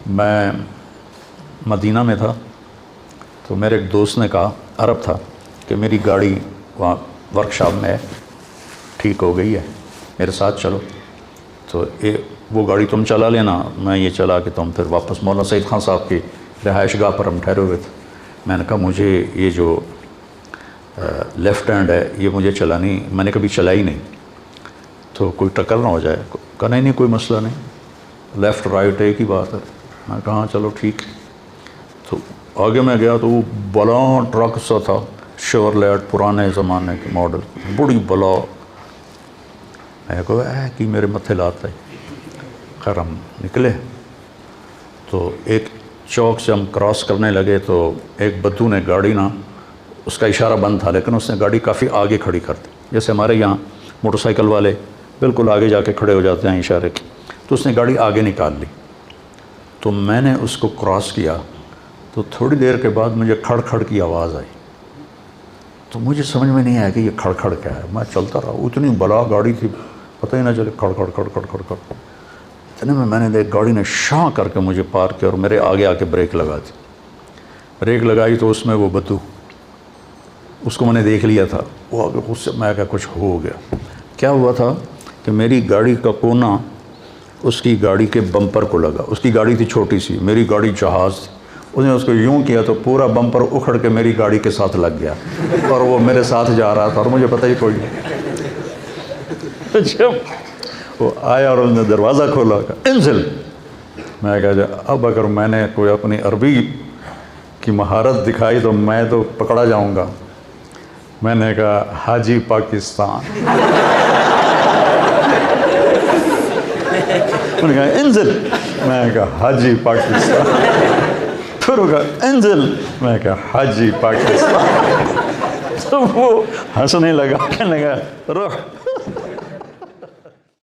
میں مدینہ میں تھا تو میرے ایک دوست نے کہا، عرب تھا، کہ میری گاڑی وہاں ورکشاپ میں ٹھیک ہو گئی ہے، میرے ساتھ چلو۔ تو وہ گاڑی تم چلا لینا، میں یہ چلا کہ تم پھر واپس مولانا سعید خان صاحب کی رہائش گاہ پر ہم ٹھہرے ہوئے تھے۔ میں نے کہا مجھے یہ جو لیفٹ ہینڈ ہے یہ مجھے چلانی، میں نے کبھی چلائی نہیں، تو کوئی ٹکر نہ ہو جائے۔ کہا نہیں کوئی مسئلہ نہیں، لیفٹ رائٹ ایک ہی بات ہے۔ میں کہا ہاں چلو ٹھیک۔ تو آگے میں گیا تو وہ بلا ٹرک سا تھا، شیورلیٹ پرانے زمانے کے ماڈل، بڑی بلا۔ میں کہا کہ میرے متھے لاتا ہے۔ خیر ہم نکلے تو ایک چوک سے ہم کراس کرنے لگے تو ایک بدو نے گاڑی نا، اس کا اشارہ بند تھا لیکن اس نے گاڑی کافی آگے کھڑی کر دی، جیسے ہمارے یہاں موٹر سائیکل والے بالکل آگے جا کے کھڑے ہو جاتے ہیں اشارے کے، تو اس نے گاڑی آگے نکال لی۔ تو میں نے اس کو کراس کیا تو تھوڑی دیر کے بعد مجھے کھڑ کھڑ کی آواز آئی، تو مجھے سمجھ میں نہیں آیا کہ یہ کھڑ کھڑ کیا ہے۔ میں چلتا رہا، اتنی بلا گاڑی تھی پتہ ہی نہ چلے، کھڑ کھڑ کھڑ کھڑ کھڑ کھڑ۔ اتنے میں نے دیکھ گاڑی نے شاں کر کے مجھے پار کیا اور میرے آگے آ کے بریک لگا دی۔ بریک لگائی تو اس میں وہ بدو، اس کو میں نے دیکھ لیا تھا، وہ آگے خود سے، میں کہا کچھ ہو گیا۔ کیا ہوا تھا کہ میری گاڑی کا کونا اس کی گاڑی کے بمپر کو لگا۔ اس کی گاڑی تھی چھوٹی سی، میری گاڑی جہاز تھی، اس نے اس کو یوں کیا تو پورا بمپر اکھڑ کے میری گاڑی کے ساتھ لگ گیا اور وہ میرے ساتھ جا رہا تھا اور مجھے پتہ ہی کوئی نہیں۔ جب وہ آیا اور اس نے دروازہ کھولا، کہا انزل۔ میں کہا اب اگر میں نے کوئی اپنی عربی کی مہارت دکھائی تو میں تو پکڑا جاؤں گا۔ میں نے کہا حاجی پاکستان۔ انہوں نے کہا انزل۔ میں نے کہا حاجی پاکستان۔ پھر وہ کہا انزل۔ میں نے کہا حاجی پاکستان۔ تو وہ ہنسنے لگا، کہنے لگا روح